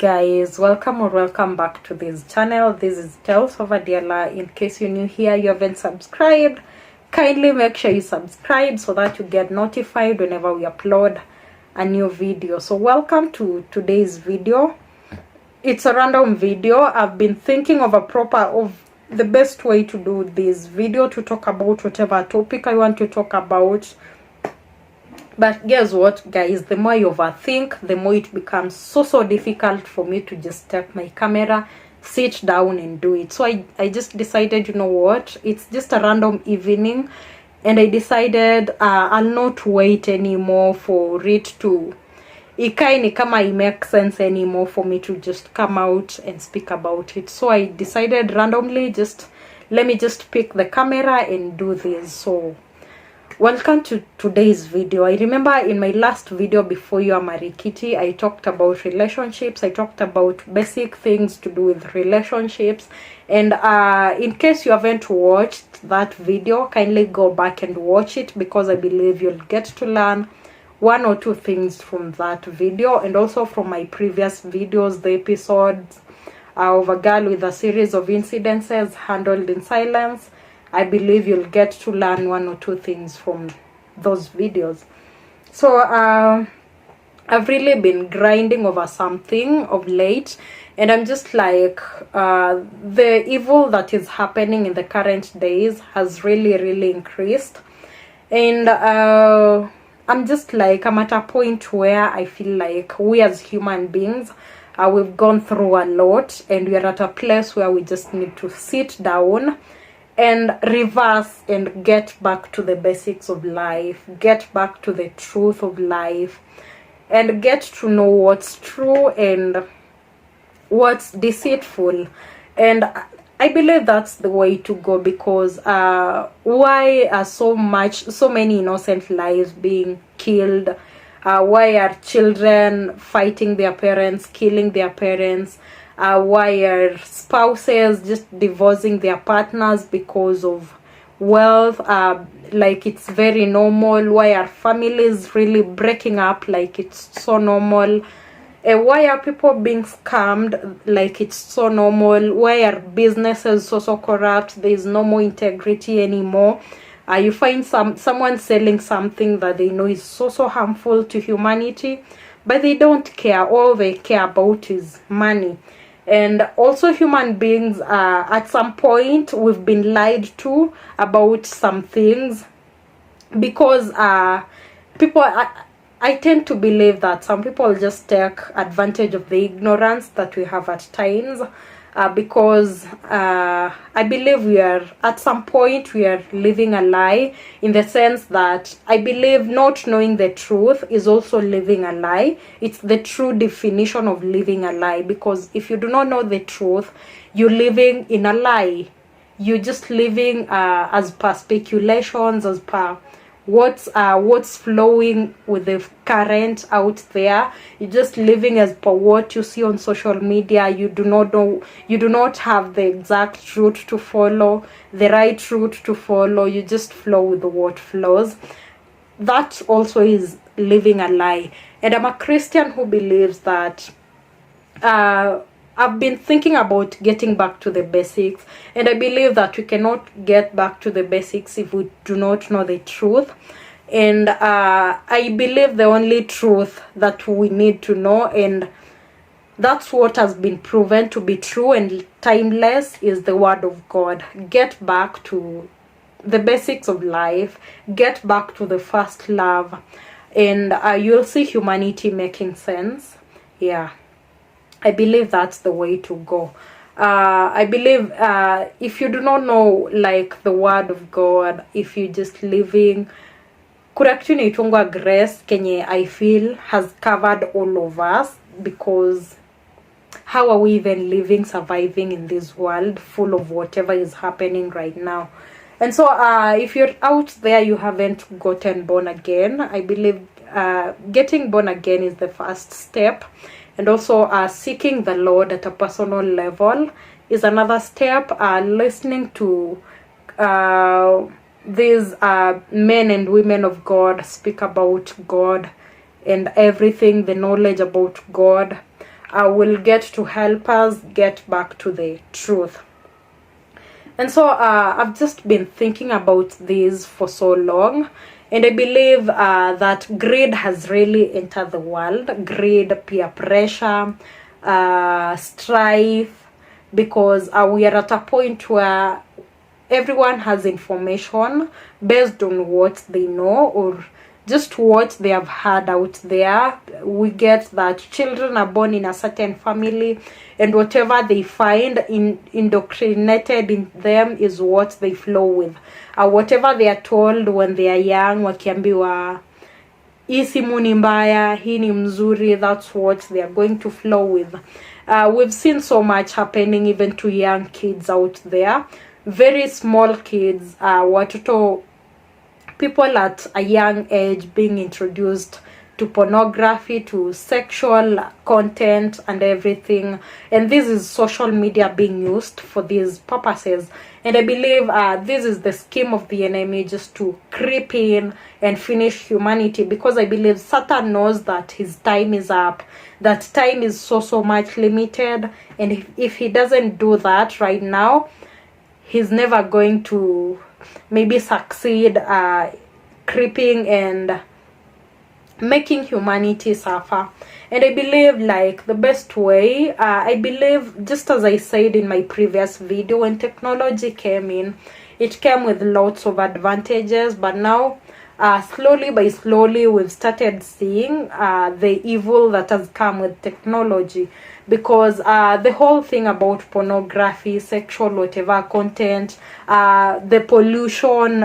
guys, welcome or welcome back to this channel. This is Tales of Adiela. In case you're new here, you haven't subscribed, kindly make sure you subscribe so that you get notified whenever we upload a new video. So welcome to today's video. It's a random video. I've been thinking of the best way to do this video, to talk about whatever topic I want to talk about. But guess what, guys? The more you overthink, the more it becomes so difficult for me to just take my camera, sit down and do it. So I just decided, you know what, it's just a random evening, and I decided I'll not wait anymore for it to kama it makes sense anymore for me to just come out and speak about it. So I decided randomly, let me just pick the camera and do this. So welcome to today's video. I remember in my last video before you are Marikiti, I talked about relationships. I talked about basic things to do with relationships. And in case you haven't watched that video, kindly go back and watch it, because I believe you'll get to learn one or two things from that video, and also from my previous videos, the episodes of a girl with a series of incidences handled in silence. I believe you'll get to learn one or two things from those videos. So I've really been grinding over something of late, and I'm just like, the evil that is happening in the current days has really increased. And I'm just like, I'm at a point where I feel like we as human beings, we've gone through a lot, and we are at a place where we just need to sit down and reverse and get back to the basics of life, get back to the truth of life, and get to know what's true and what's deceitful. And I believe that's the way to go, because why are so many innocent lives being killed? Why are children fighting their parents, killing their parents? Why are spouses just divorcing their partners because of wealth? Like it's very normal. Why are families really breaking up like it's so normal? Why are people being scammed like it's so normal? Why are businesses so corrupt? There is no more integrity anymore. You find someone selling something that they know is so harmful to humanity, but they don't care. All they care about is money. And also human beings, at some point we've been lied to about some things, because people, I tend to believe that some people just take advantage of the ignorance that we have at times, because I believe at some point we are living a lie, in the sense that I believe not knowing the truth is also living a lie. It's the true definition of living a lie, because if you do not know the truth, you're living in a lie. You're just living as per speculations, as per what's flowing with the current out there. You're just living as per what you see on social media. You do not have the exact route to follow, the right route to follow. You just flow with what flows. That also is living a lie. And I'm a Christian who believes that I've been thinking about getting back to the basics, and I believe that we cannot get back to the basics if we do not know the truth. And I believe the only truth that we need to know, and that's what has been proven to be true and timeless, is the Word of God. Get back to the basics of life, get back to the first love, and you'll see humanity making sense. Yeah, I believe that's the way to go. I believe if you do not know like the Word of God, if you're just living correctly itungwa grace, kenye I feel has covered all of us, because how are we even living, surviving in this world full of whatever is happening right now? And so if you're out there, you haven't gotten born again, I believe getting born again is the first step. And also seeking the Lord at a personal level is another step. Listening to these men and women of God speak about God and everything, the knowledge about God. will get to help us get back to the truth. And so I've just been thinking about this for so long, and I believe that greed has really entered the world. Greed, peer pressure, strife, because we are at a point where everyone has information based on what they know or just what they have heard out there. We get that children are born in a certain family, and whatever they find indoctrinated in them is what they flow with. Whatever they are told when they are young, wakiambiwa hii simu ni mbaya, hii ni mzuri, that's what they are going to flow with. We've seen so much happening even to young kids out there, very small kids, watoto, people at a young age being introduced to pornography, to sexual content and everything. And this is social media being used for these purposes. And I believe this is the scheme of the enemy, just to creep in and finish humanity, because I believe Satan knows that his time is up, that time is so much limited, and if he doesn't do that right now, he's never going to maybe succeed creeping and making humanity suffer. And I believe, like, the best way, I believe, just as I said in my previous video, when technology came in, it came with lots of advantages, but now slowly by slowly we've started seeing the evil that has come with technology, because the whole thing about pornography, sexual whatever content, the pollution,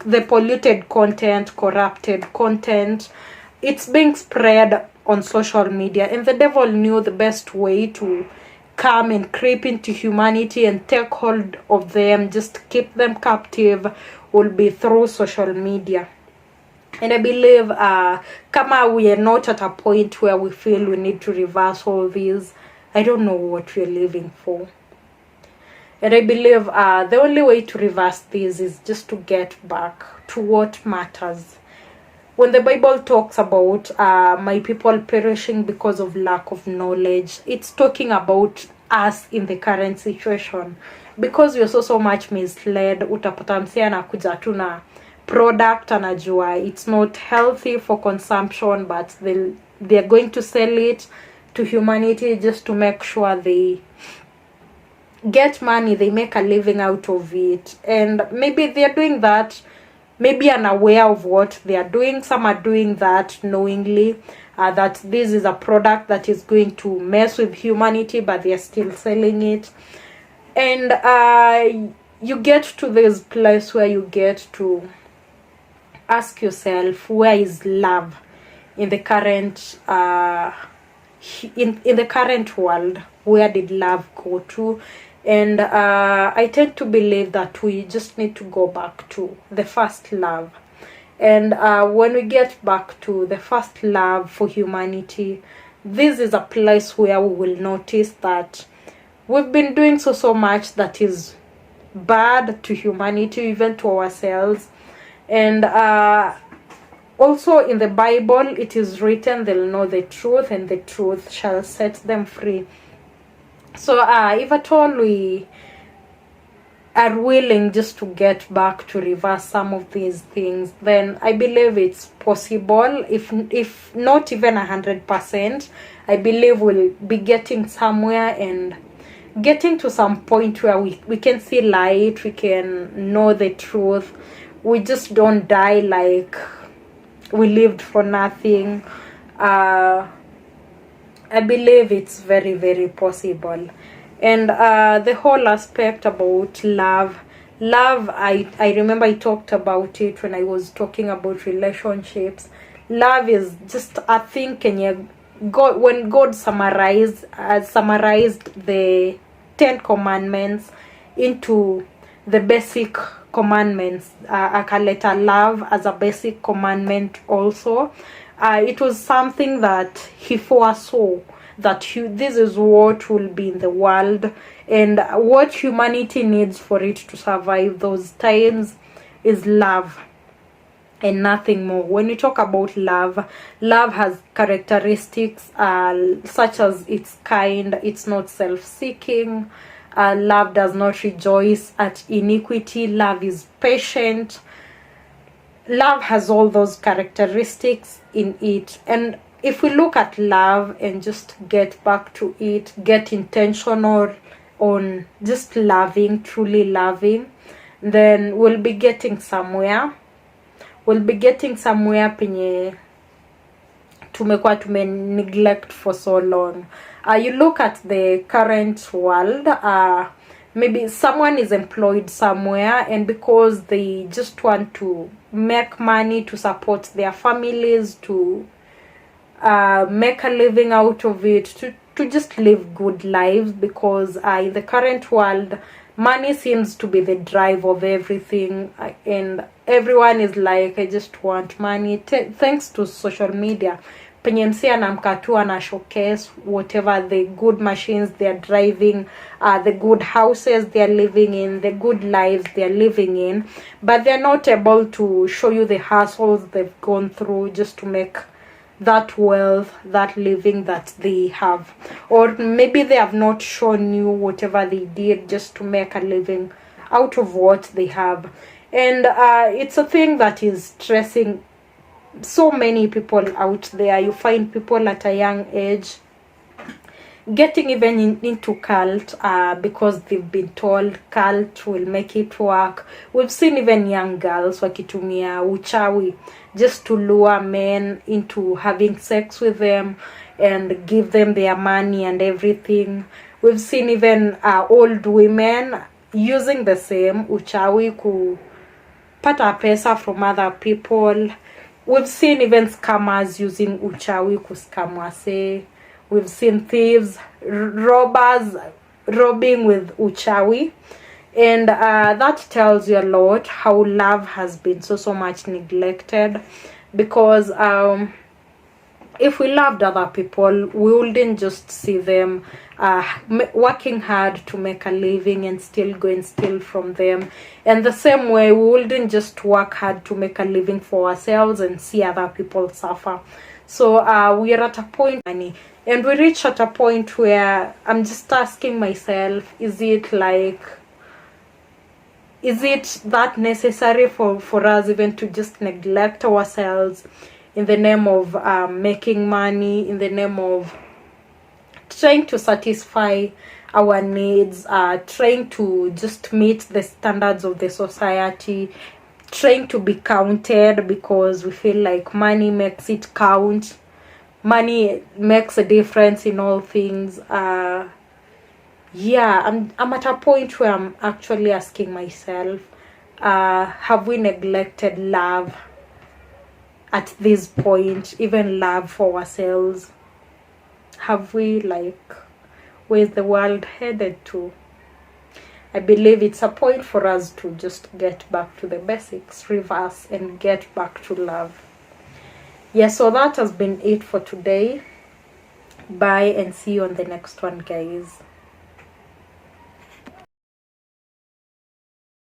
the polluted content, corrupted content, it's being spread on social media, and the devil knew the best way to come and creep into humanity and take hold of them, just keep them captive, will be through social media. And I believe kama we are not at a point where we feel we need to reverse all these, I don't know what we're living for. And I believe the only way to reverse this is just to get back to what matters. When the Bible talks about my people perishing because of lack of knowledge, it's talking about us in the current situation. Because we're so much misled, utapata msee anakuja tu na product anajua it's not healthy for consumption, but they're going to sell it to humanity just to make sure they get money, they make a living out of it. And maybe they're doing that, maybe unaware of what they are doing. Some are doing that knowingly, that this is a product that is going to mess with humanity, but they are still selling it. And you get to this place where you get to ask yourself, where is love in the current in the current world? Where did love go to? And I tend to believe that we just need to go back to the first love. And when we get back to the first love for humanity, this is a place where we will notice that we've been doing so much that is bad to humanity, even to ourselves. And also in the Bible, it is written, they'll know the truth, and the truth shall set them free. So if at all we are willing just to get back to reverse some of these things, then I believe it's possible. If not even 100%, I believe we'll be getting somewhere and getting to some point where we can see light, we can know the truth. We just don't die like we lived for nothing. I believe it's very possible. And the whole aspect about love, I remember I talked about it when I was talking about relationships. Love is just a thing. When God summarized the 10 commandments into the basic commandments, akaleta love as a basic commandment also. It was something that he foresaw, that this is what will be in the world, and what humanity needs for it to survive those times is love. and nothing more. When we talk about love, love has characteristics such as it's kind, it's not self-seeking, love does not rejoice at iniquity, love is patient. Love has all those characteristics in it. And if we look at love and just get back to it, get intentional on just loving, truly loving, then we'll be getting somewhere. We'll be getting somewhere penye tumekuwa tume neglect for so long. You look at the current world, maybe someone is employed somewhere, and because they just want to make money to support their families, to make a living out of it, to just live good lives, because in the current world, money seems to be the drive of everything, and everyone is like, I just want money. Thanks to social media, penye msi anamka tu ana showcase whatever the good machines they're driving, the good houses they're living in, the good lives they're living in, but they're not able to show you the hassles they've gone through just to make that wealth, that living that they have. Or maybe they have not shown you whatever they did just to make a living out of what they have. And it's a thing that is stressing so many people out there. You find people at a young age getting even into cult because they've been told cult will make it work. We've seen even young girls wakitumia uchawi just to lure men into having sex with them and give them their money and everything. We've seen even old women using the same uchawi kupata pesa from other people. We've seen even scammers using uchawi kuscam wase. We've seen thieves, robbers robbing with uchawi. And that tells you a lot how love has been so much neglected. Because if we loved other people, we wouldn't just see them working hard to make a living and still go and steal from them. And the same way, we wouldn't just work hard to make a living for ourselves and see other people suffer. So we are at a point, and we reach at a point where I'm just asking myself, is it that necessary for us even to just neglect ourselves in the name of making money, in the name of trying to satisfy our needs, trying to just meet the standards of the society, trying to be counted because we feel like money makes it count, money makes a difference in all things. I'm at a point where I'm actually asking myself, have we neglected love at this point, even love for ourselves? Have we, where's the world headed to? I believe it's a point for us to just get back to the basics, reverse, and get back to love. So that has been it for today. Bye, and see you on the next one, guys.